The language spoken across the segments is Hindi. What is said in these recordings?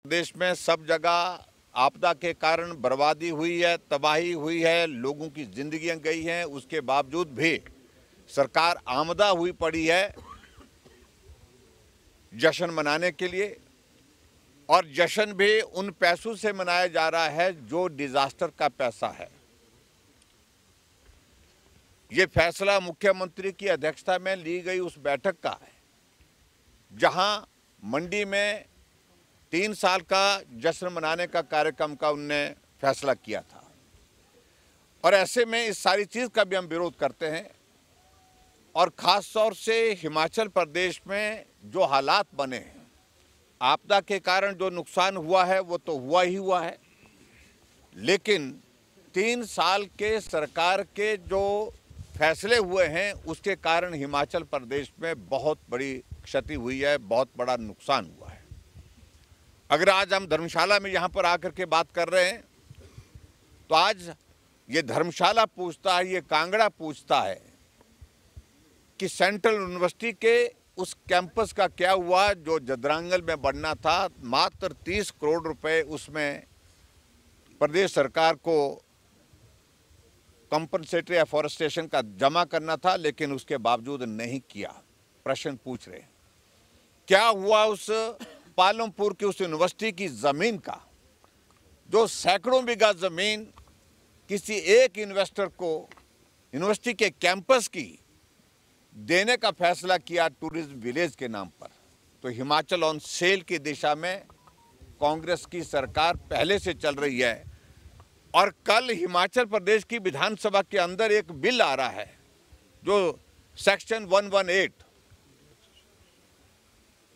देश में सब जगह आपदा के कारण बर्बादी हुई है, तबाही हुई है, लोगों की जिंदगियां गई हैं। उसके बावजूद भी सरकार आमदा हुई पड़ी है जश्न मनाने के लिए, और जश्न भी उन पैसों से मनाया जा रहा है जो डिजास्टर का पैसा है। ये फैसला मुख्यमंत्री की अध्यक्षता में ली गई उस बैठक का है जहां मंडी में 3 साल का जश्न मनाने का कार्यक्रम का उनने फैसला किया था। और ऐसे में इस सारी चीज़ का भी हम विरोध करते हैं, और ख़ास तौर से हिमाचल प्रदेश में जो हालात बने हैं, आपदा के कारण जो नुकसान हुआ है वो तो हुआ ही हुआ है, लेकिन 3 साल के सरकार के जो फैसले हुए हैं उसके कारण हिमाचल प्रदेश में बहुत बड़ी क्षति हुई है, बहुत बड़ा नुकसान हुआ है। अगर आज हम धर्मशाला में यहाँ पर आकर के बात कर रहे हैं तो आज ये धर्मशाला पूछता है, ये कांगड़ा पूछता है कि सेंट्रल यूनिवर्सिटी के उस कैंपस का क्या हुआ जो जदरांगल में बनना था। मात्र 30 करोड़ रुपए उसमें प्रदेश सरकार को कंपनसेटरी एफॉरेस्टेशन का जमा करना था, लेकिन उसके बावजूद नहीं किया। प्रश्न पूछ रहे हैं क्या हुआ उस पालमपुर की उस यूनिवर्सिटी की जमीन का, जो सैकड़ों बीघा जमीन किसी एक इन्वेस्टर को यूनिवर्सिटी के कैंपस की देने का फैसला किया टूरिज्म विलेज के नाम पर। तो हिमाचल ऑन सेल की दिशा में कांग्रेस की सरकार पहले से चल रही है, और कल हिमाचल प्रदेश की विधानसभा के अंदर एक बिल आ रहा है जो सेक्शन 118,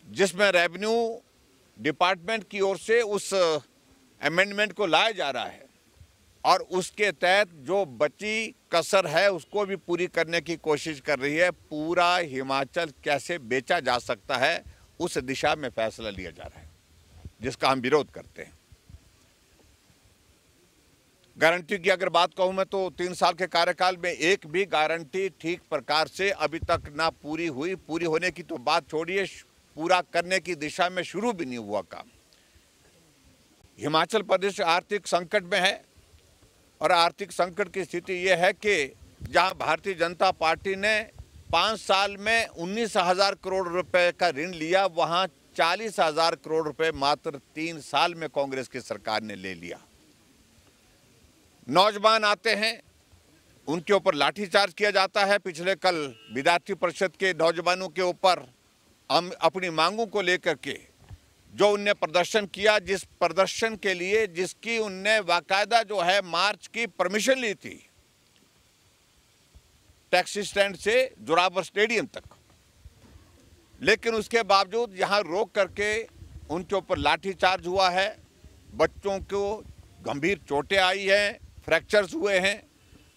जिसमें रेवेन्यू डिपार्टमेंट की ओर से उस अमेंडमेंट को लाया जा रहा है, और उसके तहत जो बची कसर है उसको भी पूरी करने की कोशिश कर रही है। पूरा हिमाचल कैसे बेचा जा सकता है उस दिशा में फैसला लिया जा रहा है, जिसका हम विरोध करते हैं। गारंटी की अगर बात कहूं मैं तो 3 साल के कार्यकाल में एक भी गारंटी ठीक प्रकार से अभी तक ना पूरी हुई। पूरी होने की तो बात छोड़िए, पूरा करने की दिशा में शुरू भी नहीं हुआ काम। हिमाचल प्रदेश आर्थिक संकट में है, और आर्थिक संकट की स्थिति यह है कि जहां भारतीय जनता पार्टी ने 5 साल में 19,000 करोड़ रुपए का ऋण लिया, वहां 40,000 करोड़ रुपए मात्र 3 साल में कांग्रेस की सरकार ने ले लिया। नौजवान आते हैं, उनके ऊपर लाठीचार्ज किया जाता है। पिछले कल विद्यार्थी परिषद के नौजवानों के ऊपर हम अपनी मांगों को लेकर के जो उनने प्रदर्शन किया, जिस प्रदर्शन के लिए जिसकी उनने बाकायदा जो है मार्च की परमिशन ली थी, टैक्सी स्टैंड से जोरावर स्टेडियम तक, लेकिन उसके बावजूद यहां रोक करके उनके ऊपर लाठीचार्ज हुआ है। बच्चों को गंभीर चोटें आई हैं, फ्रैक्चर्स हुए हैं,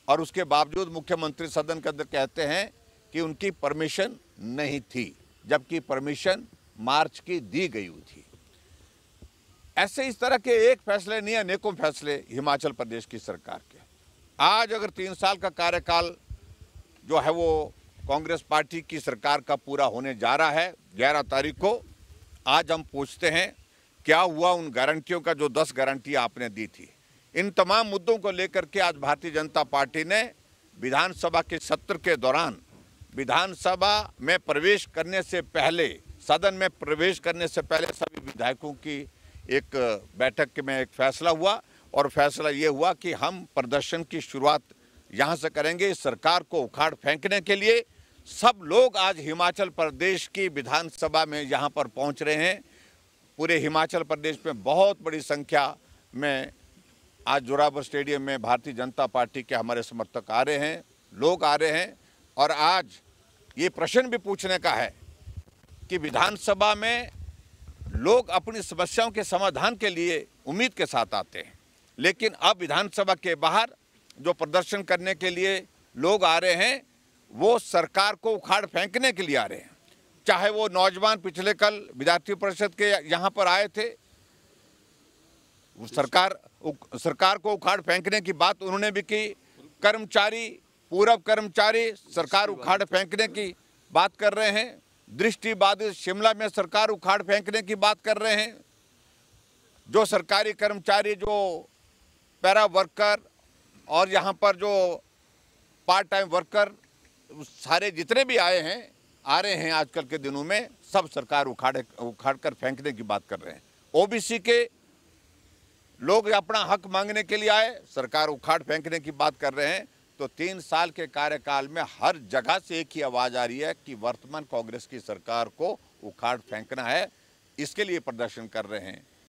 और उसके बावजूद मुख्यमंत्री सदन के अंदर कहते हैं कि उनकी परमिशन नहीं थी, जबकि परमिशन मार्च की दी गई हुई थी। ऐसे इस तरह के एक फैसले नहीं, अनेकों फैसले हिमाचल प्रदेश की सरकार के। आज अगर 3 साल का कार्यकाल जो है वो कांग्रेस पार्टी की सरकार का पूरा होने जा रहा है 11 तारीख को, आज हम पूछते हैं क्या हुआ उन गारंटियों का जो 10 गारंटी आपने दी थी। इन तमाम मुद्दों को लेकर के आज भारतीय जनता पार्टी ने विधानसभा के सत्र के दौरान, विधानसभा में प्रवेश करने से पहले, सदन में प्रवेश करने से पहले सभी विधायकों की एक बैठक में एक फैसला हुआ, और फैसला ये हुआ कि हम प्रदर्शन की शुरुआत यहाँ से करेंगे सरकार को उखाड़ फेंकने के लिए। सब लोग आज हिमाचल प्रदेश की विधानसभा में यहाँ पर पहुँच रहे हैं। पूरे हिमाचल प्रदेश में बहुत बड़ी संख्या में आज जोरावर स्टेडियम में भारतीय जनता पार्टी के हमारे समर्थक आ रहे हैं, लोग आ रहे हैं, और आज ये प्रश्न भी पूछने का है कि विधानसभा में लोग अपनी समस्याओं के समाधान के लिए उम्मीद के साथ आते हैं, लेकिन अब विधानसभा के बाहर जो प्रदर्शन करने के लिए लोग आ रहे हैं वो सरकार को उखाड़ फेंकने के लिए आ रहे हैं। चाहे वो नौजवान पिछले कल विद्यार्थी परिषद के यहाँ पर आए थे, सरकार को उखाड़ फेंकने की बात उन्होंने भी की। कर्मचारी, पूर्व कर्मचारी सरकार उखाड़ फेंकने की बात कर रहे हैं। दृष्टिबाधित शिमला में सरकार उखाड़ फेंकने की बात कर रहे हैं। जो सरकारी कर्मचारी, जो पैरा वर्कर और यहाँ पर जो पार्ट टाइम वर्कर सारे जितने भी आ रहे हैं आजकल के दिनों में, सब सरकार उखाड़ कर फेंकने की बात कर रहे हैं। ओबीसी के लोग अपना हक मांगने के लिए आए, सरकार उखाड़ फेंकने की बात कर रहे हैं। तो 3 साल के कार्यकाल में हर जगह से एक ही आवाज आ रही है कि वर्तमान कांग्रेस की सरकार को उखाड़ फेंकना है, इसके लिए प्रदर्शन कर रहे हैं।